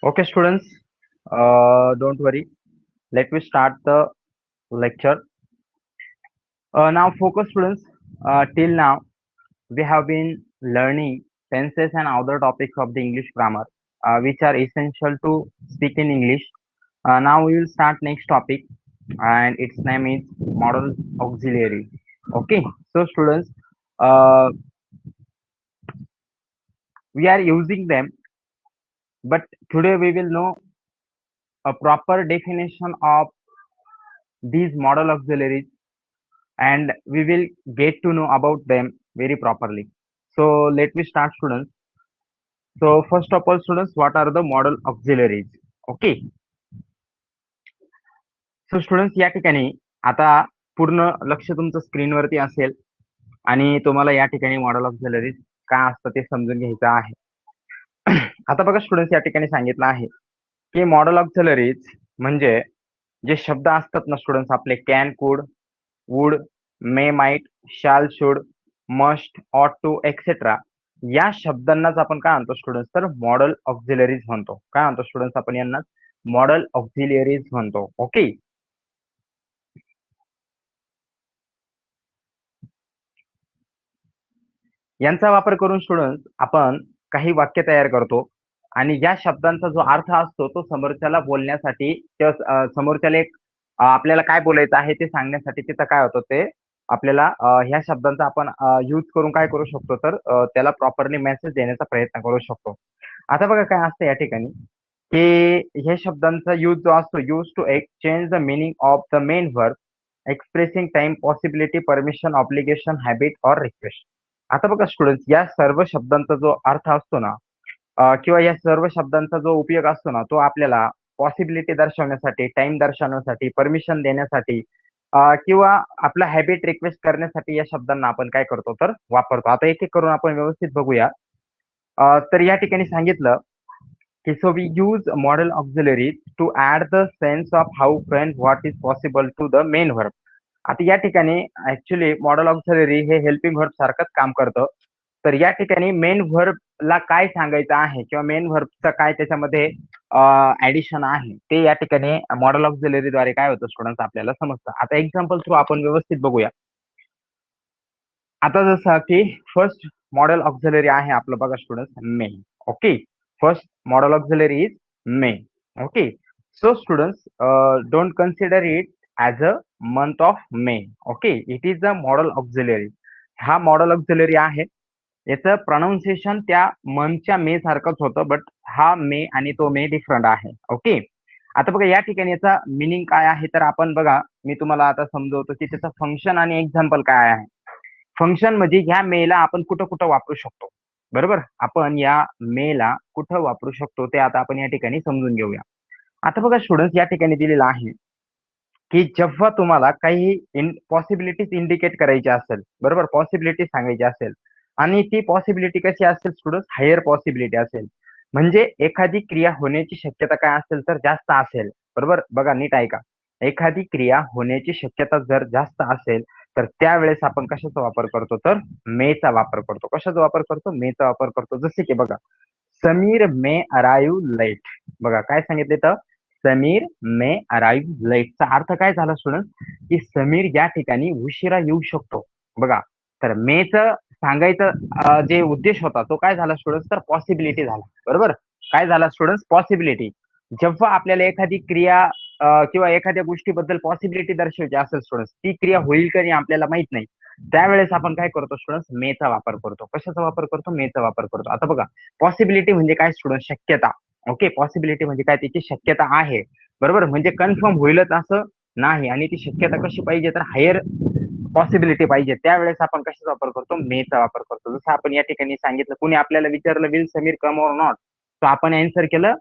Okay, students, don't worry. Let me start the lecture. Now, focus, students. Till now, we have been learning tenses and other topics of the English grammar, which are essential to speak in English. Now, we will start next topic, and its name is modal auxiliary. Okay, so students, uh, we are using them, but today we will know a proper definition of these modal auxiliaries and we will get to know about them very properly. So let me start, students. So first of all, students, what are the modal auxiliaries? Okay. So students या ठिकाणी आता पूर्ण लक्ष तुमचं स्क्रीनवरती असेल आणि तुम्हाला या ठिकाणी मॉडल ऑक्झिलरीज काय असतं ते समजून घ्यायचं आहे. आता बघा स्टुडंट्स या ठिकाणी सांगितलं आहे की मॉडल ऑक्झिलरीज म्हणजे जे शब्द असतात ना स्टुडंट्स आपले कॅन, कुड, वुड, मे, माइट, शाल, शुड, मस्ट, ऑट टू एक्सेट्रा या शब्दांनाच आपण काय म्हणतो स्टुडंट्स तर मॉडल ऑक्झिलरीज म्हणतो. काय म्हणतो स्टुडंट्स आपण यांना मॉडल ऑक्झिलरीज म्हणतो. ओके. यांचा वापर करून स्टुडंट्स आपण काही वाक्य तयार करतो आणि या शब्दांचा जो अर्थ असतो तो समोरच्याला बोलण्यासाठी समोरच्याला एक आपल्याला काय बोलायचं आहे ते सांगण्यासाठी तिथं काय होतं ते आपल्याला ह्या शब्दांचा आपण यूज करून काय करू शकतो तर त्याला प्रॉपरली मेसेज देण्याचा प्रयत्न करू शकतो. आता बघा काय असतं या ठिकाणी की ह्या शब्दांचा यूज जो असतो use to exchange the meaning of the main verb expressing time possibility permission obligation habit or request. आता बघा स्टुडंट्स या सर्व शब्दांचा जो अर्थ असतो ना किंवा या सर्व शब्दांचा जो उपयोग असतो ना तो आपल्याला पॉसिबिलिटी दर्शवण्यासाठी टाइम दर्शवण्यासाठी परमिशन देण्यासाठी किंवा आपला हॅबिट रिक्वेस्ट करण्यासाठी या शब्दांना आपण काय करतो तर वापरतो. आता एक एक करून आपण व्यवस्थित बघूया. तर या ठिकाणी सांगितलं की so we use modal auxiliary to add the sense of how can what is possible to the main verb. आता या ठिकाणी ऍक्च्युली मॉडल ऑक्झिलरी हे हेल्पिंग व्हर्ब सारखंच काम करतं. तर या ठिकाणी मेन व्हर्बला काय सांगायचं आहे किंवा मेन व्हर्बचं काय त्याच्यामध्ये ऍडिशन आहे ते या ठिकाणी मॉडल ऑक्झिलरीद्वारे काय होतं स्टुडंट्स आपल्याला समजतं. आता एक्झाम्पल थ्रू आपण व्यवस्थित बघूया. आता जसं की फर्स्ट मॉडल ऑक्झिलरी आहे आपलं बघा students may. Okay. First modal auxiliary is may. Okay. So students don't consider it as a month of May. Okay. It is a modal auxiliary. हा मॉडल ऑक्झिलरी आहे. याचं प्रोनाउन्सिएशन त्या मंथच्या मे सारखंच होतं but हा मे आणि तो मे डिफरंट आहे. ओके. आता बघा या ठिकाणी याचा मिनिंग काय आहे तर आपण बघा मी तुम्हाला आता समजवतो की त्याचं फंक्शन आणि एक्झाम्पल काय आहे. फंक्शन म्हणजे ह्या मेला आपण कुठं कुठं वापरू शकतो. बरोबर. आपण या मेला कुठं वापरू शकतो ते आता आपण या ठिकाणी समजून घेऊया. आता बघा स्टुडंट्स या ठिकाणी दिलेलं आहे की जेव्हा तुम्हाला काही पॉसिबिलिटीज इंडिकेट करायची असेल बरोबर पॉसिबिलिटी सांगायची असेल आणि ती पॉसिबिलिटी कशी असेल स्टुडंट्स हायर पॉसिबिलिटी असेल म्हणजे एखादी क्रिया होण्याची शक्यता काय असेल तर जास्त असेल. बरोबर. बघा नीट ऐका. एखादी क्रिया होण्याची शक्यता जर जास्त असेल तर त्यावेळेस आपण कशाचा वापर करतो तर मेचा वापर करतो. कशाचा वापर करतो मेचा वापर करतो. जसे की बघा समीर मे अराईव्ह लेट. बघा काय सांगितले तर समीर मे अराईव्ह लेटचा अर्थ काय झाला स्टुडंट की समीर या ठिकाणी उशिरा येऊ शकतो. बघा तर मेच सांगायचं जे उद्देश होता तो काय झाला स्टुडंट तर पॉसिबिलिटी झाला. बरोबर. काय झाला स्टुडंट पॉसिबिलिटी. जेव्हा आपल्याला एखादी क्रिया किंवा एखाद्या गोष्टीबद्दल पॉसिबिलिटी दर्शवायची असेल स्टुडंट्स ती क्रिया होईल का नाही आपल्याला माहित नाही त्यावेळेस आपण काय करतो स्टुडंट्स मेचा वापर करतो. कशाचा वापर करतो मेचा वापर करतो. आता बघा पॉसिबिलिटी म्हणजे काय स्टुडंट शक्यता. ओके. पॉसिबिलिटी म्हणजे काय त्याची शक्यता आहे. बरोबर. म्हणजे कन्फर्म होईलच असं नाही आणि ती शक्यता कशी पाहिजे तर हायर पॉसिबिलिटी पाहिजे त्यावेळेस आपण कशाचा वापर करतो मेचा वापर करतो. जसं आपण या ठिकाणी सांगितलं कुणी आपल्याला विचारलं will Sameer come or not तर आपण आन्सर केलं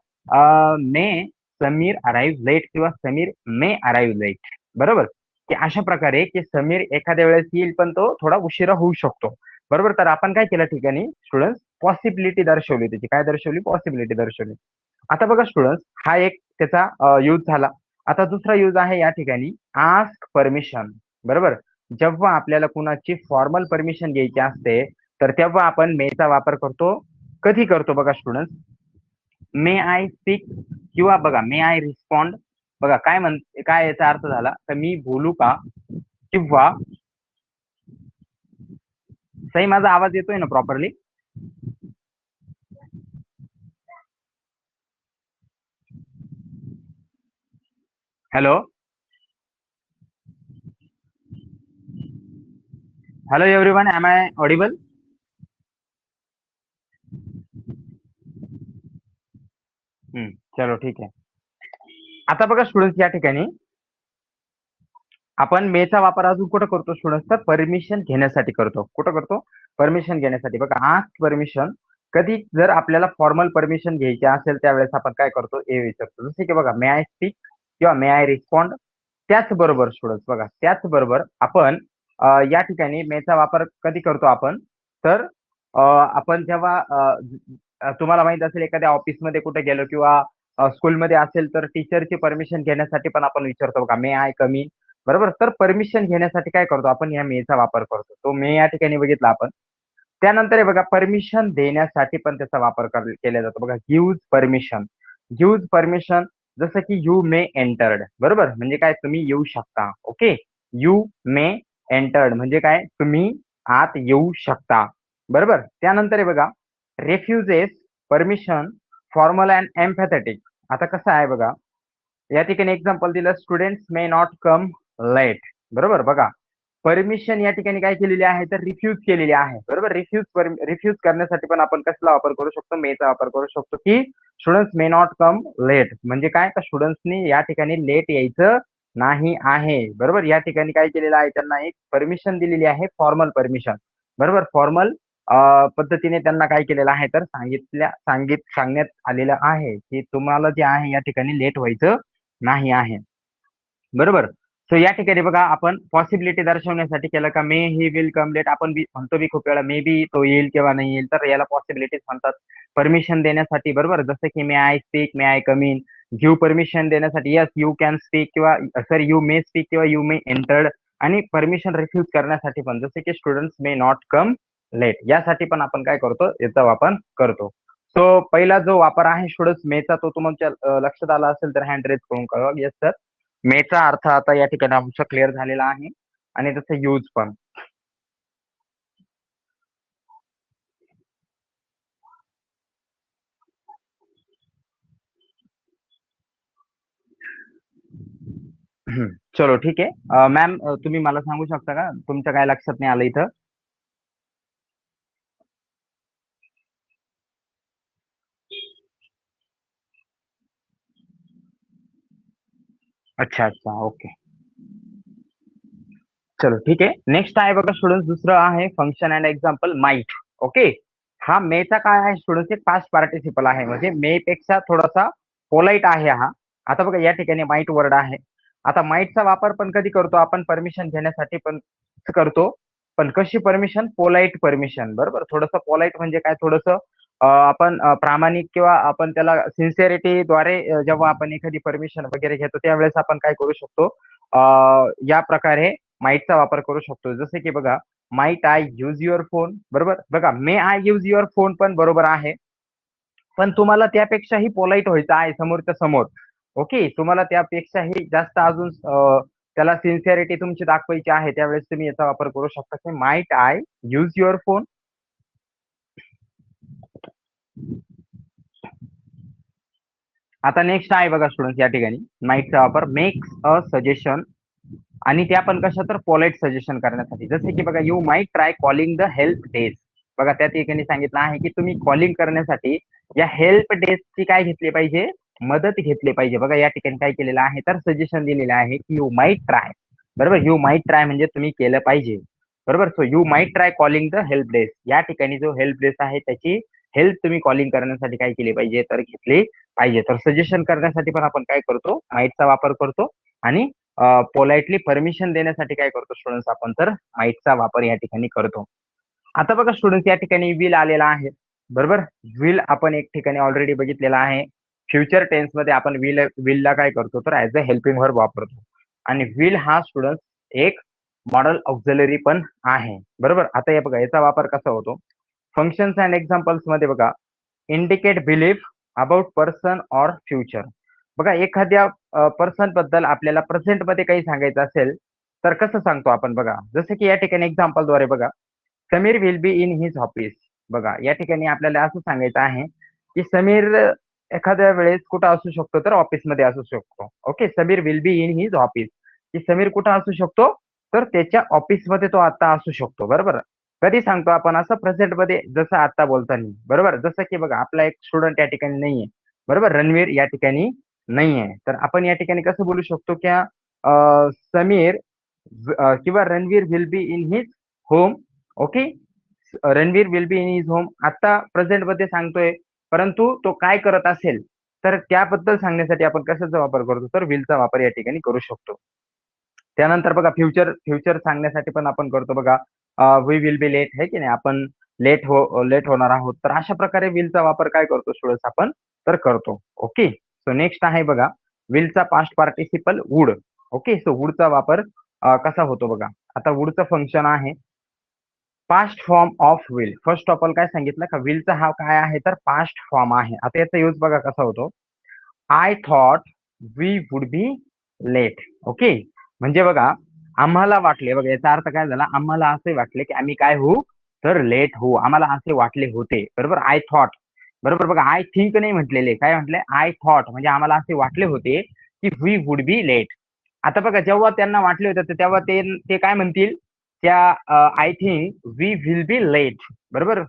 मे समीर अराईव्ह लेट किंवा समीर मे अराईव्ह लेट. बरोबर. की अशा प्रकारे की समीर एखाद्या वेळेस येईल पण तो थोडा उशिरा होऊ शकतो. बरोबर. तर आपण काय केलं ठिकाणी स्टुडंट्स पॉसिबिलिटी दर्शवली त्याची काय दर्शवली पॉसिबिलिटी दर्शवली. आता बघा स्टुडंट्स हा एक त्याचा यूज झाला. आता दुसरा यूज आहे या ठिकाणी आस्क परमिशन. बरोबर. जेव्हा आपल्याला कुणाची फॉर्मल परमिशन घ्यायची असते तर तेव्हा आपण मेचा वापर करतो. कधी करतो बघा स्टुडंट्स मे आय स्पीक किंवा बघा मे आय रिस्पॉन्ड. बघा काय याचा अर्थ झाला तर मी बोलू का, किंवा सही माझा आवाज येतोय ना properly? Hello hello everyone, am I audible? चलो ठीक आहे. आता बघा स्टुडंट्स, या ठिकाणी आपण मेचा वापर अजून कुठं करतो स्टुडंट्स, तर परमिशन घेण्यासाठी करतो. कुठं करतो? परमिशन घेण्यासाठी. बघा आस्क परमिशन, कधी जर आपल्याला फॉर्मल परमिशन घ्यायची असेल त्यावेळेस आपण काय करतो हे विचारतो. जसे की बघा मे आय स्पीक किंवा मे आय रिस्पॉन्ड. त्याचबरोबर स्टुडंट्स बघा, त्याचबरोबर आपण या ठिकाणी मेचा वापर कधी करतो आपण, तर आपण जेव्हा तुम्हाला माहित असेल एखाद्या ऑफिसमध्ये कुठे गेलो किंवा स्कूलमध्ये असेल तर टीचरची परमिशन घेण्यासाठी पण आपण विचारतो बघा मे आय कमी. बरोबर, तर परमिशन घेण्यासाठी काय करतो आपण, या मेचा वापर करतो. तो मे या ठिकाणी बघितला आपण. त्यानंतर हे बघा परमिशन देण्यासाठी पण त्याचा वापर केला जातो. बघा गिव्ह परमिशन. गिव्ह परमिशन, जसं की यू मे एंटर्ड. बरोबर, म्हणजे काय, तुम्ही येऊ शकता. ओके, यू मे एंटर्ड म्हणजे काय, तुम्ही आत येऊ शकता. बरोबर, त्यानंतर हे बघा refuses permission formal and empathetic. आता कसं आहे बघा, या ठिकाणी एक्झाम्पल दिलं, students may not come late. बरोबर, बघा परमिशन या ठिकाणी काय केलेली आहे तर रिफ्यूज केलेली आहे. बरोबर, रिफ्यूज करण्यासाठी पण आपण कसला वापर करू शकतो, मेचा वापर करू शकतो, की students may not come late म्हणजे काय, तर स्टुडंट्सनी या ठिकाणी लेट यायचं नाही आहे. बरोबर, या ठिकाणी काय केलेलं आहे, त्यांना एक परमिशन दिलेली आहे, फॉर्मल परमिशन. बरोबर, फॉर्मल पद्धतीने त्यांना काय केलेलं आहे तर सांगण्यात आलेलं आहे की तुम्हाला जे आहे या ठिकाणी लेट व्हायचं नाही आहे. बरोबर, सो या ठिकाणी बघा आपण पॉसिबिलिटी दर्शवण्यासाठी केलं का, मे ही विल कम लेट. आपण म्हणतो बी खूप वेळा मे बी तो येईल किंवा नाही येईल, तर याला पॉसिबिलिटीज म्हणतात. परमिशन देण्यासाठी, बरोबर, जसं की may I speak, may I come in. Give permission देण्यासाठी यस यू कॅन स्पीक किंवा सर यू मे स्पीक किंवा यू मे एंटर्ड. आणि परमिशन रिफ्यूज करण्यासाठी पण, जसे की students may not come late, यासाठी पण आपण काय करतो, याचा वापर करतो. सो पहिला जो वापर आहे स्टुडंट्स मेचा, तो तुमच्या लक्षात आला असेल तर हँड रेज करून कळवा. येस सर, मेचा अर्थ आता या ठिकाणी आमचा क्लिअर झालेला आहे, आणि त्याचा यूज पण. चलो ठीक आहे. मॅम तुम्ही मला सांगू शकता का, तुमच्या काय लक्षात नाही आलं इथं? अच्छा अच्छा, ओके. चलो ठीक आहे. नेक्स्ट आहे बघा स्टुडंट, दुसरं आहे function and example might. Okay, हा मेचा काय आहे स्टुडंट, एक पास्ट पार्टिसिपल आहे, म्हणजे मे पेक्षा थोडासा पोलाइट आहे हा. आता बघा या ठिकाणी माइट वर्ड आहे. आता माइटचा वापर पण कधी करतो आपण, परमिशन घेण्यासाठी पण करतो. पण कशी परमिशन, पोलाइट परमिशन. बरोबर, थोडंसं पोलाइट म्हणजे काय, थोडंसं आपण प्रामाणिक किंवा आपण त्याला सिन्सिअरिटीद्वारे जेव्हा आपण एखादी परमिशन वगैरे घेतो त्यावेळेस आपण काय करू शकतो, या प्रकारे माईटचा वापर करू शकतो. जसे की बघा, might I use your phone. बरोबर, बघा may I use your phone पण बरोबर आहे, पण तुम्हाला त्यापेक्षाही पोलाइट व्हायचं आहे समोरच्या समोर. ओके, तुम्हाला त्यापेक्षाही जास्त अजून त्याला सिन्सिअरिटी तुमची दाखवायची आहे, त्यावेळेस तुम्ही याचा वापर करू शकता की might I use your phone. आता नेक्स्ट आहे बघा स्टुडंट, या ठिकाणी माईटचा वापर मेक्स अ सजेशन, आणि त्या पण कशा, तर पोलाइट सजेशन करण्यासाठी. जसे की बघा, you might try calling the help desk. बघा त्या ठिकाणी सांगितलं आहे की तुम्ही कॉलिंग करण्यासाठी या हेल्प डेस्कची काय घेतली पाहिजे, मदत घेतली पाहिजे. बघा या ठिकाणी काय केलेलं आहे तर सजेशन दिलेलं आहे की यू माईट ट्राय. बरोबर, यू माईट ट्राय म्हणजे तुम्ही केलं पाहिजे. बरोबर, so you might try calling the help desk. या ठिकाणी जो हेल्प डेस्क आहे त्याची हेल्प तुम्ही कॉलिंग करण्यासाठी काय केली पाहिजे, तर घेतली पाहिजे. तर सजेशन करण्यासाठी पण आपण काय करतो, माईटचा वापर करतो. आणि पोलाइटली परमिशन देण्यासाठी काय करतो स्टुडंट्स आपण, तर माईटचा वापर या ठिकाणी करतो. आता बघा स्टुडंट्स, या ठिकाणी विल आलेला आहे. बरोबर, विल आपण एक ठिकाणी ऑलरेडी बघितलेला आहे. फ्युचर टेन्स मध्ये आपण विलला काय करतो, तर ऍज अ हेल्पिंग वर्ब वापरतो. आणि विल हा स्टुडंट एक मॉडल ऑक्झिलरी पण आहे. बरोबर, आता हे बघा याचा वापर कसा होतो, फंक्शन्स अँड एक्झाम्पल्स मध्ये बघा, indicate belief about person or future. बघा एखाद्या पर्सन बद्दल आपल्याला प्रेझेंट मध्ये काही सांगायचं असेल तर कसं सांगतो आपण बघा. जसं की या ठिकाणी एक्झाम्पलद्वारे बघा, Sameer will be in his office. बघा या ठिकाणी आपल्याला असं सांगायचं आहे की समीर एखाद्या वेळेस कुठं असू शकतो तर ऑफिसमध्ये असू शकतो. Okay, Sameer will be in his office, की समीर कुठं असू शकतो तर त्याच्या ऑफिसमध्ये तो आता असू शकतो. बरोबर. कधी सांगतो आपण असं प्रेझेंट मध्ये, जसं आता बोलताना. बरोबर. जसं की बघा आपला एक स्टुडंट या ठिकाणी नाहीये. बरोबर, रणवीर या ठिकाणी नाहीये, तर आपण या ठिकाणी कसं बोलू शकतो की समीर किंवा Ranveer will be in his home. Okay, Ranveer will be in his home आता प्रेझेंट मध्ये सांगतोय, परंतु तो काय करत असेल तर त्याबद्दल सांगण्यासाठी आपण कशाचा वापर करतो तर विलचा वापर या ठिकाणी करू शकतो. त्यानंतर बघा फ्युचर फ्युचर सांगण्यासाठी पण आपण करतो बघा, वी विल बी लेट, है की नाही, आपण लेट होणार आहोत. तर अशा प्रकारे विलचा वापर काय करतो स्टुडंट्स आपण तर करतो. ओके, सो नेक्स्ट आहे बघा विलचा past participle would. Okay, so वुडचा वापर कसा होतो बघा. आता वुडचं फंक्शन आहे past form of will. First of all काय सांगितलं का विलचा हा काय आहे तर पास्ट फॉर्म आहे. आता याचा यूज बघा कसा होतो. I thought we would be late. Okay, म्हणजे बघा आम्हाला वाटले, बघा याचा अर्थ काय झाला, आम्हाला असे वाटले की आम्ही काय होऊ तर लेट होऊ, आम्हाला असे वाटले होते. बरोबर, आय थॉट. बरोबर, बघा आय थिंक नाही म्हटलेले, काय म्हटले आय थॉट, म्हणजे आम्हाला असे वाटले होते की वी वुड बी लेट. आता बघा जेव्हा त्यांना वाटले होते तेव्हा ते ते काय म्हणतील त्या I think we will be late. बरोबर,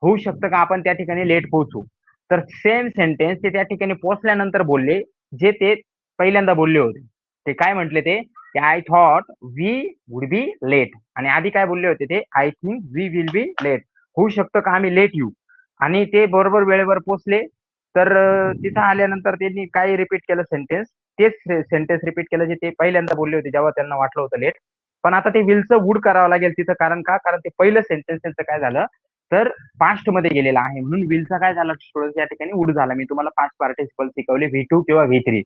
होऊ शकतं का आपण त्या ठिकाणी लेट पोहोचू. तर सेम सेंटेन्स ते त्या ठिकाणी पोहोचल्यानंतर बोलले जे ते पहिल्यांदा बोलले होते. ते काय म्हटले ते I thought we would be late, आणि आधी काय बोलले होते ते I think we will be late, होऊ शकतं का आम्ही लेट येऊ. आणि ते बरोबर वेळेवर पोहोचले. तर तिथं आल्यानंतर त्यांनी काय रिपीट केलं सेंटेन्स, तेच सेंटेन्स रिपीट केलं जे ते पहिल्यांदा बोलले होते जेव्हा त्यांना वाटलं होतं लेट. पण आता ते विलचं वूड करावं लागेल तिथं, कारण का कारण ते पहिलं सेंटेन्स त्यांचं काय झालं तर पास्ट मध्ये गेलेला आहे, म्हणून विलचा काय झाला स्टुडंट या ठिकाणी वूड झाला. मी तुम्हाला पास्ट पार्टिसिपल शिकवले V2 किंवा V3.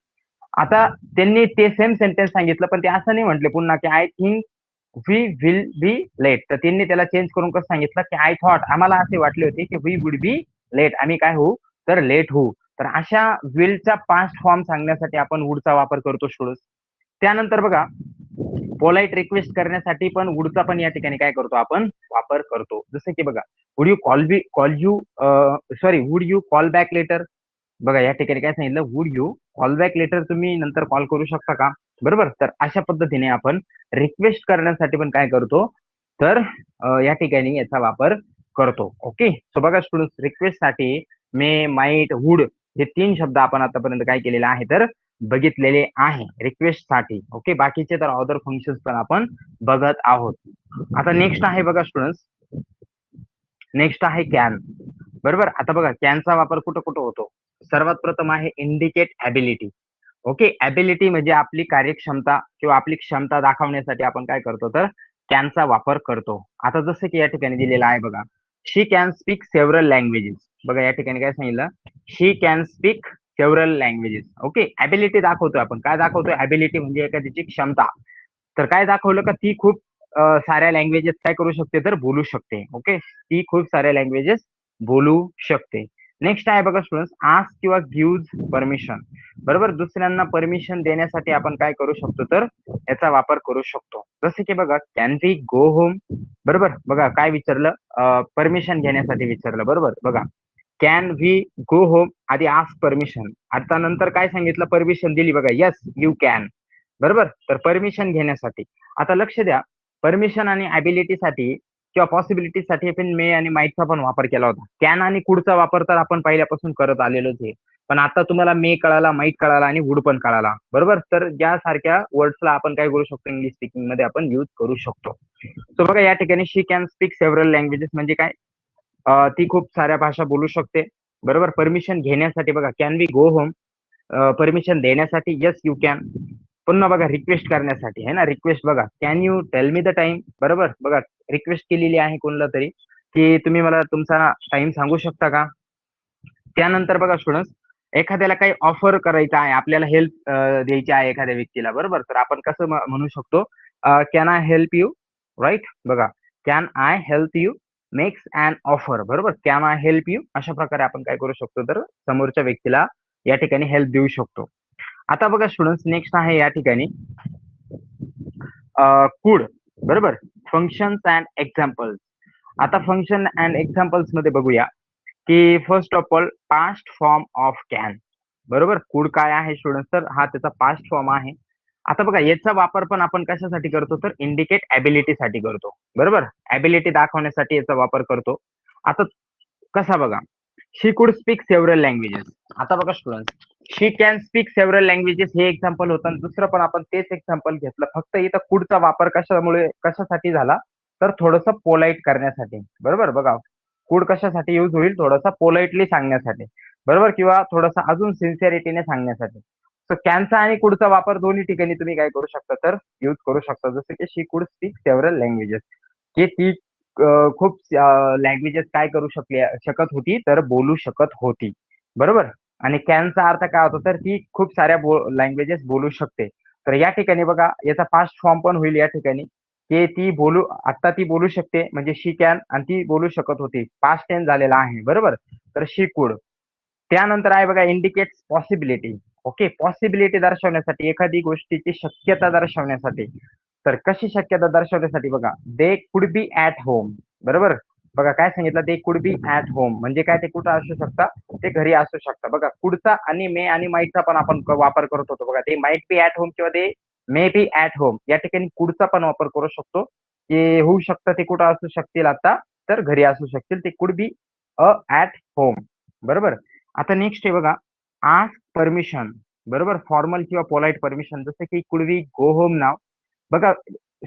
आता त्यांनी ते सेम सेंटेन्स सांगितलं पण ते असं नाही म्हटले पुन्हा की I think we will be late, तर त्यांनी त्याला चेंज करून कसं सांगितलं की आय थॉट, आम्हाला असे वाटले होते की वी वुड बी लेट, आम्ही काय होऊ तर लेट होऊ. तर अशा विलचा पास्ट फॉर्म सांगण्यासाठी आपण वुडचा वापर करतो स्टुडंट्स. त्यानंतर बघा पोलाइट रिक्वेस्ट करण्यासाठी पण वुडचा पण या ठिकाणी काय करतो आपण वापर करतो. जसं की बघा would you call you sorry would you call back later. बघा या ठिकाणी काय सांगितलं would you call back later, तुम्ही नंतर कॉल करू शकता का. बरोबर, तर अशा पद्धतीने आपण रिक्वेस्ट करण्यासाठी पण काय करतो तर या ठिकाणी याचा वापर करतो. ओके, सो बघा स्टुडंट्स रिक्वेस्ट साठी मे माइट वुड हे 3 शब्द आपण आतापर्यंत काय केलेले आहे तर बघितलेले आहे रिक्वेस्ट साठी. ओके, बाकीचे तर अदर फंक्शन्स पण आपण बघत आहोत. आता नेक्स्ट आहे बघा स्टुडंट्स, नेक्स्ट आहे कॅन. बरोबर, आता बघा कॅनचा वापर कुठं कुठं होतो. सर्वात प्रथम आहे इंडिकेट ॲबिलिटी. ओके, ॲबिलिटी म्हणजे आपली कार्यक्षमता किंवा आपली क्षमता दाखवण्यासाठी आपण काय करतो तर कॅनचा वापर करतो. आता जसं की या ठिकाणी दिलेलं आहे बघा, she can speak several languages. बघा या ठिकाणी काय सांगितलं, she can speak several languages. Okay, ability दाखवतोय आपण, काय दाखवतोय ॲबिलिटी म्हणजे एखाद्याची क्षमता. तर काय दाखवलं का ती खूप साऱ्या लँग्वेजेस काय करू शकते तर बोलू शकते. ओके, ती खूप साऱ्या लँग्वेजेस बोलू शकते. नेक्स्ट आहे बघा स्टुडंट्स आस्क किंवा गिव्ह परमिशन. बरोबर, दुसऱ्यांना परमिशन देण्यासाठी आपण काय करू शकतो तर याचा वापर करू शकतो. जसं की बघा कॅन वी गो होम. बरोबर, बघा काय विचारलं परमिशन घेण्यासाठी विचारलं. बरोबर, बघा कॅन वी गो होम आधी आस्क परमिशन, आता नंतर काय सांगितलं परमिशन दिली. बघा यस यू कॅन. बरोबर, तर परमिशन घेण्यासाठी. आता लक्ष द्या परमिशन आणि ॲबिलिटीसाठी किंवा पॉसिबिलिटीसाठी पण मे आणि माईटचा पण वापर केला होता. कॅन आणि कुडचा वापर तर आपण पहिल्यापासून करत आलेलोच आहे, पण आता तुम्हाला मे कळाला, माईट कळाला आणि वुड पण कळाला. बरोबर, तर यासारख्या वर्ड्सला आपण काय करू शकतो इंग्लिश स्पीकिंग मध्ये आपण युज करू शकतो. सो बघा या ठिकाणी शी कॅन स्पीक सेव्हरल लँग्वेजेस म्हणजे काय, ती खूप साऱ्या भाषा बोलू शकते. बरोबर, परमिशन घेण्यासाठी बघा can we go home, permission देण्यासाठी यस यू कॅन. पुन्हा बघा रिक्वेस्ट करण्यासाठी आहे ना, रिक्वेस्ट बघा can you tell me the time. बरोबर, बघा रिक्वेस्ट केलेली आहे कोणाला तरी की तुम्ही मला तुमचा टाइम सांगू शकता का. त्यानंतर बघा स्टुडंट्स एखाद्याला काही ऑफर करायचं आहे, आपल्याला हेल्प द्यायची आहे एखाद्या व्यक्तीला. बरोबर, तर आपण कसं म्हणू शकतो can I help you. Right, बघा can I help you. Makes an offer, बरोबर, कॅन आय हेल्प यू, अशा प्रकारे आपण काय करू शकतो तर समोरच्या व्यक्तीला या ठिकाणी हेल्प देऊ शकतो. आता बघा स्टुडंट्स, नेक्स्ट आहे या ठिकाणी कुड, बरोबर, फंक्शन्स अँड एक्झाम्पल्स. आता फंक्शन अँड एक्झाम्पल्स मध्ये बघूया की first of all past form of can, बरोबर. कुड काय आहे स्टुडंट्स, तर हा त्याचा पास्ट फॉर्म आहे. आता बघा याचा वापर पण आपण कशासाठी करतो तर इंडिकेट ॲबिलिटी साठी करतो, बरोबर. ॲबिलिटी दाखवण्यासाठी याचा वापर करतो. आता कसा बघा, शी कुड स्पीक सेव्हरल लँग्वेजेस. आता बघा students, she can speak several languages हे एक्झाम्पल होतं आणि दुसरं पण आपण तेच एक्झाम्पल घेतलं, फक्त इथं कुडचा वापर कशासाठी झाला तर थोडंसं पोलाइट करण्यासाठी, बरोबर. बघा कुड कशासाठी यूज होईल, थोडासा पोलाइटली सांगण्यासाठी, बरोबर, किंवा थोडासा अजून सिन्सिअरिटीने सांगण्यासाठी. सो कॅनचा आणि कुडचा वापर दोन्ही ठिकाणी तुम्ही काय करू शकता तर यूज करू शकता. जसं की शी कुड स्पीक सेव्हरल लँग्वेजेस, की ती खूप लँग्वेजेस काय करू शकत होती तर बोलू शकत होती, बरोबर. आणि कॅनचा अर्थ काय होतो तर ती खूप साऱ्या लँग्वेजेस बोलू शकते. तर या ठिकाणी बघा याचा पास्ट फॉर्म पण होईल या ठिकाणी, की आता ती बोलू शकते म्हणजे शी कॅन, आणि ती बोलू शकत होती, पास्ट टेन्स झालेला आहे, बरोबर. तर शी कुड. त्यानंतर आहे बघा इंडिकेट्स पॉसिबिलिटी. ओके, पॉसिबिलिटी दर्शवण्यासाठी, एखादी गोष्टीची शक्यता दर्शवण्यासाठी. तर कशी शक्यता दर्शवण्यासाठी बघा, they could be at home, बरोबर. बघा काय सांगितलं, they could be at home म्हणजे काय, ते कुठं असू शकता, ते घरी असू शकता. बघा कुडचा आणि मे आणि माईटचा पण आपण वापर करत होतो. बघा ते माईट बी ऍट होम किंवा दे मे बी ऍट होम, या ठिकाणी कुडचा पण वापर करू शकतो, की होऊ शकतं ते कुठं असू शकतील आता तर घरी असू शकतील, ते कुड बी ऍट होम, बरोबर. आता नेक्स्ट आहे बघा, आस्क परमिशन, बरोबर, फॉर्मल किंवा पोलाइट परमिशन. जसं की कुड वी गो होम नाव. बघा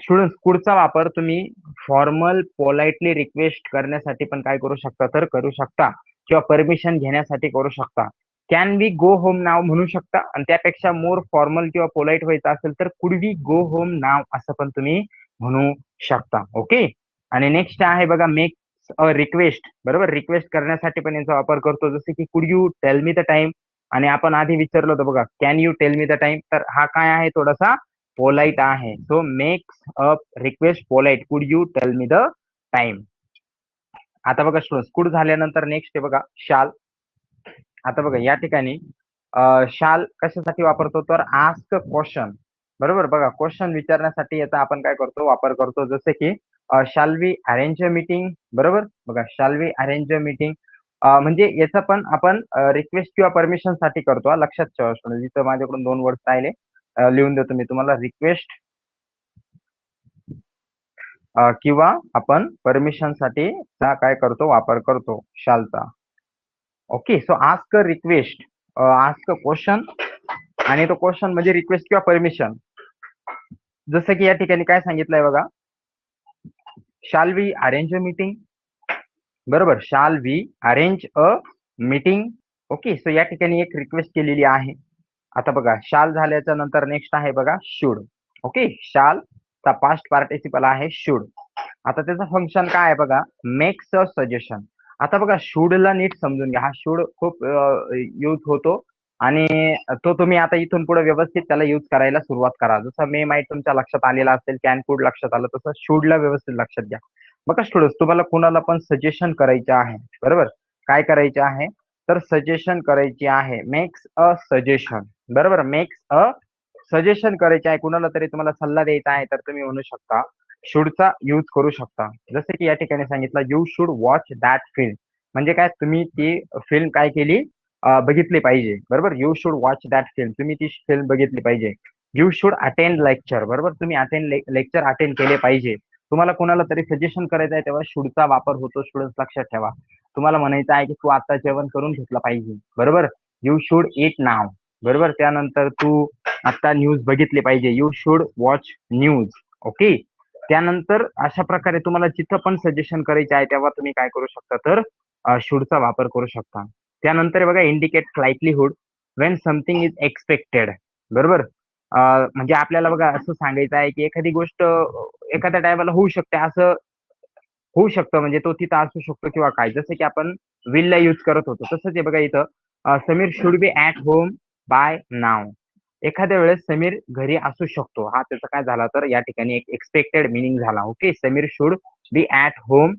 स्टुडंट्स, कुडचा वापर तुम्ही फॉर्मल पोलाइटली रिक्वेस्ट करण्यासाठी पण काय करू शकता तर करू शकता, किंवा परमिशन घेण्यासाठी करू शकता. कॅन वी गो होम नाव म्हणू शकता, आणि त्यापेक्षा मोर फॉर्मल किंवा पोलाइट व्हायचं असेल तर कुड वी गो होम नाव असं पण तुम्ही म्हणू शकता. ओके. आणि नेक्स्ट आहे बघा मेक रिक्वेस्ट, बरोबर, रिक्वेस्ट करण्यासाठी पण याचा वापर करतो. जसं की could you tell me the time, आणि आपण आधी विचारलं होतं बघा can you tell me the time, तर हा काय आहे थोडासा पोलाइट आहे. So makes a request polite, could you tell me the time. आता बघा स्टुडंट्स, कुड झाल्यानंतर नेक्स्ट आहे बघा शाल. आता बघा या ठिकाणी शाल कशासाठी वापरतो तर आस्क क्वेश्चन, बरोबर. बघा क्वेश्चन विचारण्यासाठी याचा आपण काय करतो वापर करतो. जसे की shall we arrange a meeting, बरोबर. बघा शाल वी अरेंज अ मीटिंग म्हणजे याचा पण आपण रिक्वेस्ट किंवा परमिशन साठी करतो. लक्षात ठेवा स्टुडंट, इथं माझ्याकडून 2 वर्ड राहिले, लिहून देतो मी तुम्हाला, रिक्वेस्ट किंवा आपण परमिशन साठी काय करतो वापर करतो शालचा. Okay. So ask request, ask question, आणि तो क्वेश्चन म्हणजे रिक्वेस्ट किंवा परमिशन. जसं की या ठिकाणी काय सांगितलंय बघा, शाल वी अरेंज अ मीटिंग, बरोबर, shall we arrange a meeting. Okay. So या ठिकाणी एक रिक्वेस्ट केलेली आहे. आता बघा शाल झाल्याच्या नंतर नेक्स्ट आहे बघा शुड. ओके, शाल चा पास्ट पार्टिसिपल आहे शुड. आता त्याचं फंक्शन काय आहे बघा, मेक्स अ सजेशन. आता बघा शूडला नीट समजून घ्या, हा शूड खूप यूज होतो, आणि तो तुम्ही आता इथून पुढे व्यवस्थित त्याला यूज करायला सुरुवात करा. जसं मे माईट तुमच्या लक्षात आलेला असेल, कॅन कुड लक्षात आलं, तसं शूडला व्यवस्थित लक्षात घ्या. बघा स्टुडंट्स, तुम्हाला कुणाला पण सजेशन करायचे आहे, बरोबर, काय करायचे आहे तर सजेशन करायची आहे, मेक्स अ सजेशन, बरोबर, मेक्स अ सजेशन करायचे आहे, कुणाला तरी तुम्हाला सल्ला द्यायचा आहे तर तुम्ही म्हणू शकता शूडचा यूज करू शकता. जसे की या ठिकाणी सांगितलं, you should watch that film, म्हणजे काय, तुम्ही ती फिल्म काय केली बघितली पाहिजे, बरोबर. You should watch that film, तुम्ही ती फिल्म बघितली पाहिजे. यू शुड अटेंड लेक्चर, बरोबर, तुम्ही लेक्चर अटेंड केले पाहिजे. तुम्हाला कोणाला तरी सजेशन करायचं आहे तेव्हा शूडचा वापर होतो. स्टुडंट्स लक्षात ठेवा. तुम्हाला म्हणायचं आहे की तू आता जेवण करून घेतलं पाहिजे, बरोबर, यू शुड इट नाव, बरोबर. त्यानंतर तू आता न्यूज बघितली पाहिजे, you should watch news. Okay. त्यानंतर अशा प्रकारे तुम्हाला जिथं पण सजेशन करायचे आहे तेव्हा तुम्ही काय करू शकता तर शूडचा वापर करू शकता. त्यानंतर बघा indicate likelihood when something is expected, बरोबर. म्हणजे आपल्याला बघा असं सांगायचं आहे की एखादी गोष्ट एखाद्या टायमाला होऊ शकते, असं होऊ शकतं म्हणजे तो तिथं असू शकतो किंवा काय. जसं की आपण विल ला यूज करत होतो, तसंच आहे बघा इथं, Sameer should be at home by now. एखाद्या वेळेस समीर घरी असू शकतो, हा त्याचा काय झाला तर या ठिकाणी एक एक्सपेक्टेड मिनिंग झाला. Okay, Sameer should be at home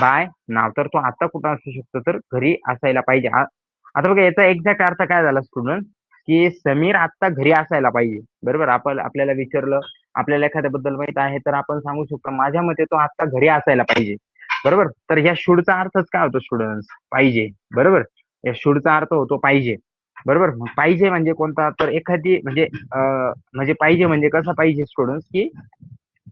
by now, तर तो आता कुठं असू शकतो तर घरी असायला पाहिजे. आता बघा याचा एक्झॅक्ट अर्थ काय झाला स्टुडंट, की समीर आता घरी असायला पाहिजे. बरोबर, आपण आपल्याला विचारलं, आपल्याला एखाद्याबद्दल माहित आहे तर आपण सांगू शकतो माझ्या मते तो आता घरी असायला पाहिजे. बरोबर, तर या शूडचा अर्थच काय होतो स्टुडंट, पाहिजे. बरोबर, या शूडचा अर्थ होतो पाहिजे. बरोबर, मग पाहिजे म्हणजे कोणता, तर एखादी म्हणजे पाहिजे म्हणजे कसं पाहिजे स्टुडंट, की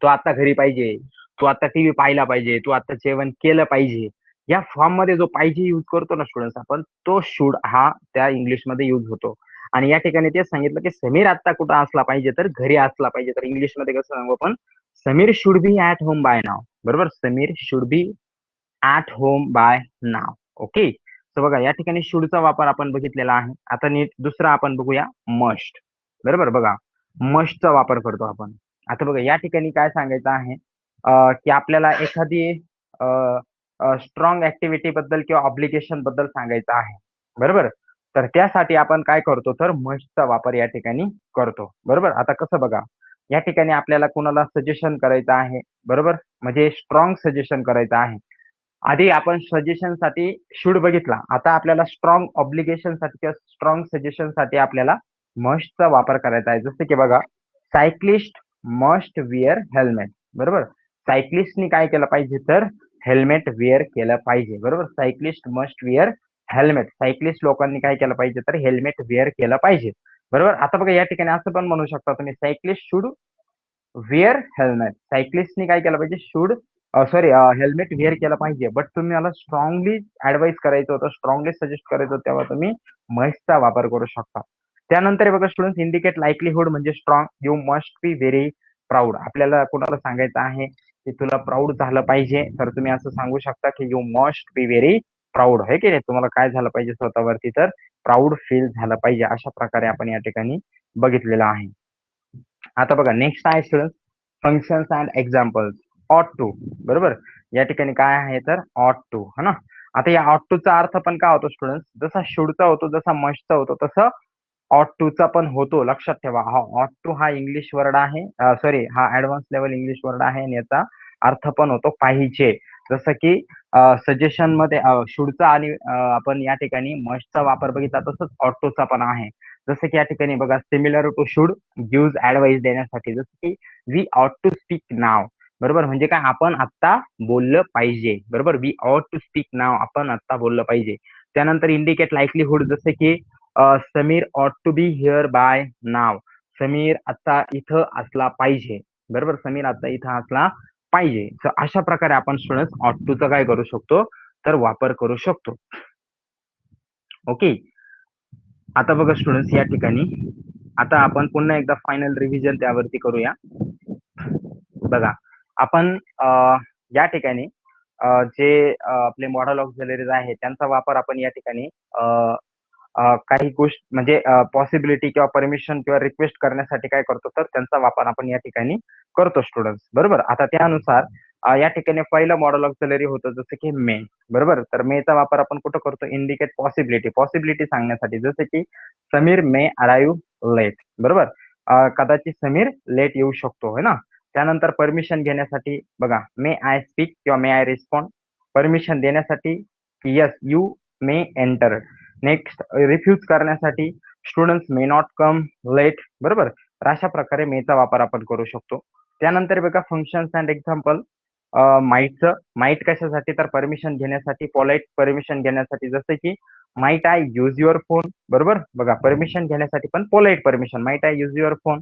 तो आता घरी पाहिजे, तू आता टीव्ही पाहिला पाहिजे, तू आता जेवण केलं पाहिजे. या फॉर्म मध्ये जो पाहिजे युज करतो ना स्टुडंट्स आपण, तो शुड हा त्या इंग्लिशमध्ये युज होतो. आणि या ठिकाणी तेच सांगितलं की समीर आता कुठं असला पाहिजे तर घरी असला पाहिजे. तर इंग्लिशमध्ये कसं सांगू आपण, Sameer should be at home by now. बरोबर, Sameer should be at home by now. Okay, तर बघा या ठिकाणी शूडचा वापर आपण बघितलेला आहे. आता नीट दुसरा आपण बघूया, मस्ट. बरोबर, बघा मस्टचा वापर करतो आपण. आता बघा या ठिकाणी काय सांगायचं आहे, की आपल्याला एखादी स्ट्रॉंग ऍक्टिव्हिटी बद्दल किंवा ऑब्लिगेशन बद्दल सांगायचं आहे. बरोबर, तर त्यासाठी आपण काय करतो तर मस्टचा वापर या ठिकाणी करतो. बरोबर, आता कसं बघा, या ठिकाणी आपल्याला कोणाला सजेशन करायचं आहे. बरोबर, म्हणजे स्ट्रॉंग सजेशन करायचं आहे. आधी आपण सजेशन साठी शूड बघितला, आता आपल्याला स्ट्रॉंग ऑब्लिगेशन साठी किंवा स्ट्रॉंग सजेशन साठी आपल्याला मस्टचा वापर करायचा आहे. जसं की बघा, सायक्लिस्ट मस्ट विअर हेल्मेट. बरोबर, सायक्लिस्टनी काय केलं पाहिजे तर हेल्मेट वेअर केलं पाहिजे. बरोबर, सायक्लिस्ट मस्ट विअर हेल्मेट, सायक्लिस्ट लोकांनी काय केलं पाहिजे तर हेल्मेट वेअर केलं पाहिजे. बरोबर, आता बघा या ठिकाणी असं पण म्हणू शकता तुम्ही, सायक्लिस्ट शुड वेअर हेल्मेट, सायक्लिस्टनी काय केलं पाहिजे, शूड सॉरी हेल्मेट वेअर केलं पाहिजे. बट तुम्ही मला स्ट्रॉंगली ऍडवाइस करायचं होतं, स्ट्रॉंगली सजेस्ट करायचं होतं, तेव्हा तुम्ही मस्टचा वापर करू शकता. त्यानंतर हे बघा स्टुडंट, इंडिकेट लाईकलीहुड म्हणजे strong, you must be very proud. आपल्याला कोणाला सांगायचं आहे की तुला प्राऊड झालं पाहिजे, तर तुम्ही असं सांगू शकता की you must be very proud. आहे की नाही, तुम्हाला काय झालं पाहिजे स्वतःवरती तर प्राऊड फील झालं पाहिजे. अशा प्रकारे आपण या ठिकाणी बघितलेलं आहे. आता बघा नेक्स्ट आहे स्टुडंट, फंक्शन्स अँड एक्झाम्पल्स. ऑट टू. बरोबर, या ठिकाणी काय आहे तर ऑट टू, है ना. आता या ऑट टू चा अर्थ पण काय होतो स्टुडंट, जसा शूडचा होतो, जसा मस्टचा होतो, तसं ऑट टू चा पण होतो. लक्षात ठेवा, हा ऑट टू हा इंग्लिश वर्ड आहे, सॉरी हा ऍडव्हान्स लेवल इंग्लिश वर्ड आहे आणि याचा अर्थ पण होतो पाहिजे. जसं की सजेशन मध्ये शूडचा आणि आपण या ठिकाणी मस्टचा वापर बघितला, तसंच ऑट टू चा पण आहे. जसं की या ठिकाणी बघा, similar to should gives advice देण्यासाठी, जसं की वी ऑट टू स्पीक नाव. बरोबर, म्हणजे काय, आपण आता बोललं पाहिजे. बरोबर, वी ऑट टू स्पीक नाव, आपण आता बोललं पाहिजे. त्यानंतर इंडिकेट लाईकलीहुड, जसं की समीर ऑट to be here bye now, Sameer आता इथं असला पाहिजे. बरोबर, समीर आता इथं असला पाहिजे. तर अशा प्रकारे आपण स्टुडंट ऑट टू चा काय करू शकतो तर वापर करू शकतो. ओके, आता बघा स्टुडंट्स या ठिकाणी आता आपण पुन्हा एकदा फायनल रिव्हिजन त्यावरती करूया. बघा आपण या ठिकाणी जे आपले मॉडल ऑक्झिलरीज आहे त्यांचा वापर आपण या ठिकाणी काही गोष्ट म्हणजे पॉसिबिलिटी किंवा परमिशन किंवा रिक्वेस्ट करण्यासाठी काय करतो तर त्यांचा वापर आपण या ठिकाणी करतो स्टुडंट्स. बरोबर, आता त्यानुसार या ठिकाणी पहिलं मॉडल ऑक्झिलरी होतं जसं की मे. बरोबर, तर मेचा वापर आपण कुठं करतो, इंडिकेट पॉसिबिलिटी, पॉसिबिलिटी सांगण्यासाठी, जसं की समीर मे अराईव्ह लेट. बरोबर, कदाचित समीर लेट येऊ शकतो, है ना. त्यानंतर परमिशन घेण्यासाठी बघा, मे आय स्पीक किंवा मे आय रिस्पॉन्ड, परमिशन देण्यासाठी yes you may enter. Next refuse करण्यासाठी students may not come late. बरोबर, तर अशा प्रकारे मेचा वापर आपण करू शकतो. त्यानंतर बघा फंक्शन्स अँड एक्झाम्पल, माईटचं, माईट कशासाठी तर परमिशन घेण्यासाठी, पोलाइट परमिशन घेण्यासाठी, जसं की might I use your phone. बरोबर, बघा परमिशन घेण्यासाठी पण polite permission, might I use your phone.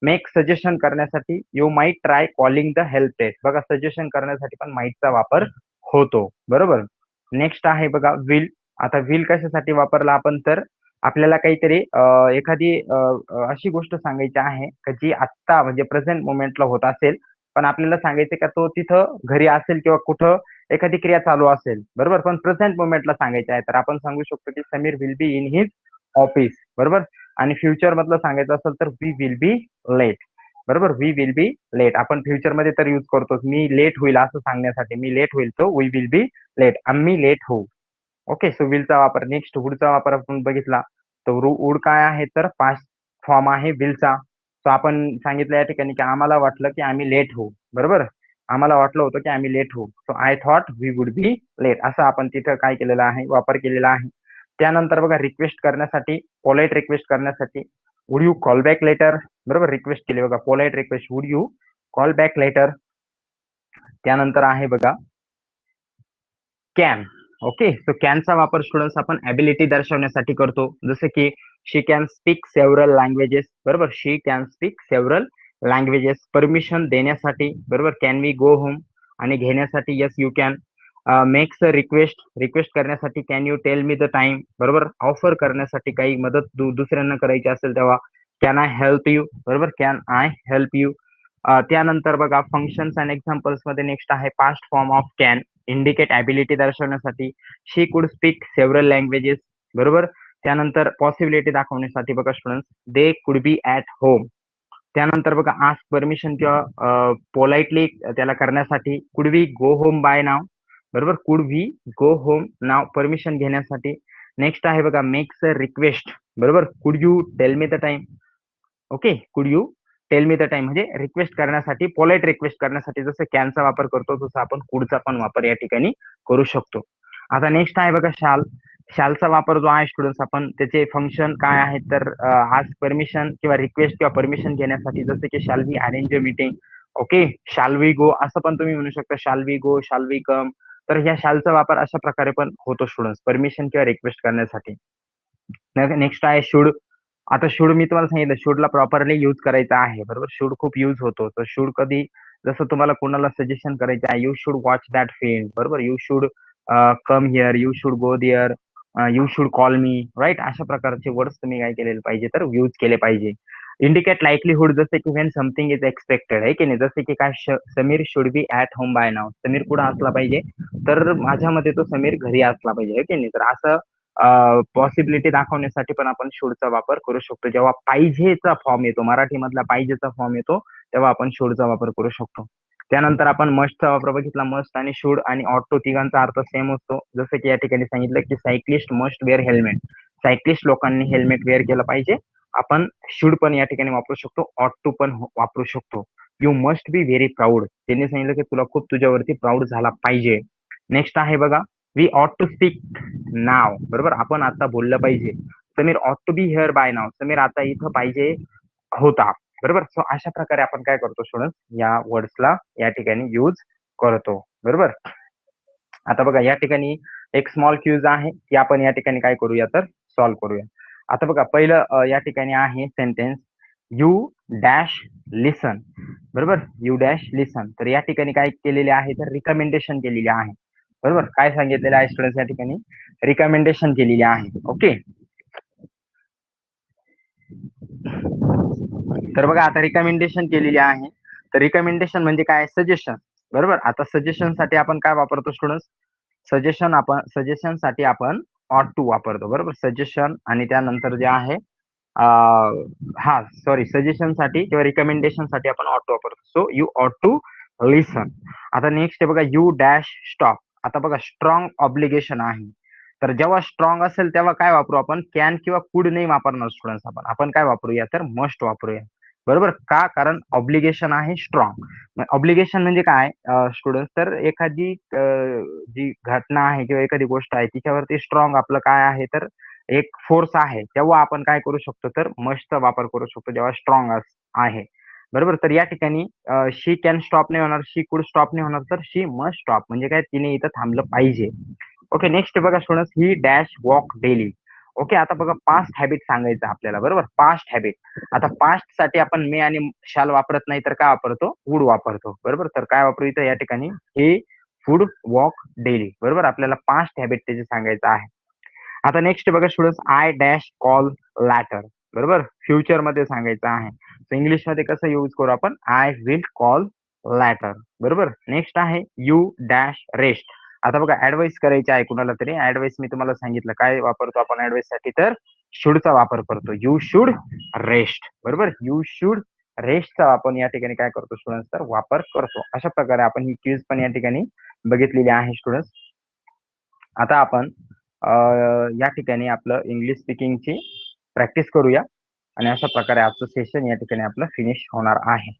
Make suggestion करण्यासाठी you might try calling the help desk. बघा सजेशन करण्यासाठी पण माईटचा वापर होतो. बरोबर, नेक्स्ट आहे बघा विल. आता विल कशासाठी वापरला आपण तर आपल्याला काहीतरी एखादी अशी गोष्ट सांगायची आहे का जी आत्ता म्हणजे प्रेझेंट मोमेंटला होत असेल, पण आपल्याला सांगायचं का तो तिथं घरी असेल किंवा कुठं एखादी क्रिया चालू असेल. बरोबर, पण प्रेझेंट मोमेंटला सांगायचं आहे, तर आपण सांगू शकतो की Sameer will be in his office. बरोबर, आणि फ्युचर मधलं सांगायचं असेल तर वी विल बी लेट. बरोबर, वी विल बी लेट आपण फ्युचर मध्ये तर युज करतो, मी लेट होईल असं सांगण्यासाठी, मी लेट होईल तो वी विल बी लेट, आम्ही लेट होऊ. ओके, सो विलचा वापर. नेक्स्ट वुडचा वापर आपण बघितला, तर वुड काय आहे तर पास्ट फॉर्म आहे विलचा. सो आपण सांगितलं या ठिकाणी की आम्हाला वाटलं की आम्ही लेट होऊ. बरोबर, आम्हाला वाटलं होतं की आम्ही लेट होऊ. So I thought we would be late असं आपण तिथं काय केलेलं आहे वापर केलेला आहे. त्यानंतर बघा रिक्वेस्ट करण्यासाठी पोलाइट रिक्वेस्ट करण्यासाठी would you call back later बरोबर रिक्वेस्ट केली बघा polite request would you call back later. त्यानंतर आहे बघा कॅन. ओके सो कॅनचा वापर स्टुडंट्स आपण ॲबिलिटी दर्शवण्यासाठी करतो जसं की she can speak several languages बरोबर she can speak several languages permission देण्यासाठी बरोबर कॅन वी गो होम आणि घेण्यासाठी yes you can makes a request request करण्यासाठी can you tell me the time बरोबर ऑफर करण्यासाठी काही मदत दुसऱ्यांना करायची असेल तेव्हा कॅन आय हेल्प यू बरोबर कॅन आय हेल्प यू. त्यानंतर बघा फंक्शन्स अँड एक्झाम्पल्स मध्ये नेक्स्ट आहे past form of can indicate ability दर्शवण्यासाठी शी कुड स्पीक सेव्हरल लँग्वेजेस बरोबर. त्यानंतर पॉसिबिलिटी दाखवण्यासाठी बघा students they could be at home. त्यानंतर बघा आस्क परमिशन किंवा पोलाइटली त्याला करण्यासाठी could we go home by now बरोबर could we go home now permission घेण्यासाठी. नेक्स्ट आहे बघा मेक्स अ रिक्वेस्ट बरोबर could you tell me the time. Okay could you tell me the time म्हणजे request करण्यासाठी polite request करण्यासाठी जसं कॅनचा वापर करतो तसं आपण कुडचा पण वापर या ठिकाणी करू शकतो. आता नेक्स्ट आहे बघा शाल. शालचा वापर जो आहे स्टुडंट्स आपण त्याचे फंक्शन काय आहे तर आज परमिशन किंवा रिक्वेस्ट किंवा परमिशन घेण्यासाठी जसं की shall we arrange a meeting. Okay shall we go असं पण तुम्ही म्हणू शकता शाल we go shall we come. तर ह्या शालचा वापर अशा प्रकारे पण होतो स्टुडंट्स परमिशन किंवा रिक्वेस्ट करण्यासाठी. नेक्स्ट आहे शुड. आता शूड मी तुम्हाला सांगितलं शूडला प्रॉपरली यूज करायचा आहे बरोबर शूड खूप यूज होतो तर शूड कधी जसं तुम्हाला कोणाला सजेशन करायचं आहे you should watch that film बरोबर you should come here you should go there you should call me right अशा प्रकारचे वर्ड्स तुम्ही काय केलेले पाहिजे तर यूज केले पाहिजे. इंडिकेट लाईकलीहुड जसे की व्हेन समथिंग इज एक्सपेक्टेड आहे की नाही जसे की काय Sameer should be at home by now Sameer कुठं असला पाहिजे तर माझ्या मते तो समीर घरी असला पाहिजे आहे की नाही तर असं पॉसिबिलिटी दाखवण्यासाठी पण आपण शूडचा वापर करू शकतो जेव्हा पाहिजेचा फॉर्म येतो मराठीमधला पाहिजेचा फॉर्म येतो तेव्हा आपण शूडचा वापर करू शकतो. त्यानंतर आपण मस्टचा वापर बघितला मस्ट आणि शूड आणि ऑट टू तिघांचा अर्थ सेम असतो जसं की या ठिकाणी सांगितलं की सायक्लिस्ट मस्ट वेअर हेल्मेट सायक्लिस्ट लोकांनी हेल्मेट वेअर केलं पाहिजे. आपण शूड पण या ठिकाणी वापरू शकतो ऑट टू पण वापरू शकतो. You must be very proud त्यांनी सांगितलं की तुला खूप तुझ्यावरती प्राऊड झाला पाहिजे. नेक्स्ट आहे बघा वी ऑट टू स्पीक नाव बरोबर आपण आता बोललं पाहिजे. समीर ऑट to be here bye now Sameer आता इथं पाहिजे होता बरोबर. सो अशा प्रकारे आपण काय करतो स्टुडंट या वर्ड्सला या ठिकाणी यूज करतो बरोबर. आता बघा या ठिकाणी एक स्मॉल क्यूज आहे की आपण या ठिकाणी काय करूया तर सॉल्व्ह करूया. आता बघा पहिलं या ठिकाणी आहे सेंटेन्स यू डॅश लिसन बरोबर यू डॅश लिसन तर या ठिकाणी काय केलेले आहे तर रिकमेंडेशन केलेली आहे बरोबर. काय सांगितलेलं आहे स्टुडंट्स या ठिकाणी रिकमेंडेशन केलेली आहे. ओके तर बघा आता रिकमेंडेशन केलेली आहे तर रिकमेंडेशन म्हणजे काय सजेशन बरोबर. आता सजेशन साठी आपण काय वापरतो स्टुडंट्स सजेशन साठी आपण ऑट टू वापरतो बरोबर सजेशन आणि त्यानंतर जे आहे हा सॉरी सजेशन साठी किंवा रिकमेंडेशन साठी आपण ऑट टू वापरतो सो यू ऑट टू लिसन. आता नेक्स्ट आहे बघा यू डॅश स्टॉप. आता बघा स्ट्रॉंग ऑब्लिगेशन आहे तर जेव्हा स्ट्रॉंग असेल तेव्हा काय वापरू आपण कॅन किंवा कुड नाही वापरणार स्टुडंट्स आपण आपण काय वापरूया तर मस्ट वापरूया बरोबर. का कारण ऑब्लिगेशन आहे स्ट्रॉंग ऑब्लिगेशन म्हणजे काय स्टुडंट्स तर एखादी जी घटना आहे किंवा एखादी गोष्ट आहे तिच्यावरती स्ट्रॉंग आपलं काय आहे तर एक फोर्स आहे तेव्हा आपण काय करू शकतो तर मस्टचा वापर करू शकतो जेव्हा स्ट्रॉंग आहे बरोबर. तर या ठिकाणी शी कॅन स्टॉप नाही होणार शी कुड स्टॉप नाही होणार तर शी मस्ट स्टॉप म्हणजे काय तिने इथं थांबलं पाहिजे. ओके नेक्स्ट बघा स्टुडंट्स ही डॅश वॉक डेली. ओके आता बघा पास्ट हॅबिट सांगायचं आपल्याला बरोबर पास्ट हॅबिट. आता पास्ट साठी आपण मे आणि शाल वापरत नाही तर काय वापरतो वूड वापरतो बरोबर. तर काय वापरू इथं या ठिकाणी ही वूड वॉक डेली बरोबर आपल्याला पास्ट हॅबिट त्याचे सांगायचं आहे. आता नेक्स्ट बघा students I dash call later बरोबर फ्युचर मध्ये सांगायचं आहे. इंग्लिश मध्ये कसं यूज करू आपण आय विल कॉल लॅटर बरोबर. नेक्स्ट आहे यू डॅश रेस्ट. आता बघा ऍडवाइस करायची आहे कुणाला तरी ऍडवाइस मी तुम्हाला सांगितलं काय वापरतो आपण ऍडवाइस साठी तर शुडचा वापर करतो यू शुड रेस्ट बरोबर यू शुड रेस्टचा आपण या ठिकाणी काय करतो स्टुडंट्स तर वापर करतो. अशा प्रकारे आपण ही क्यूज पण या ठिकाणी बघितलेली आहे स्टुडंट्स. आता आपण या ठिकाणी आपलं इंग्लिश स्पीकिंगची प्रॅक्टिस करूया आणि अशा प्रकारे आजचं सेशन या ठिकाणी आपलं फिनिश होणार आहे.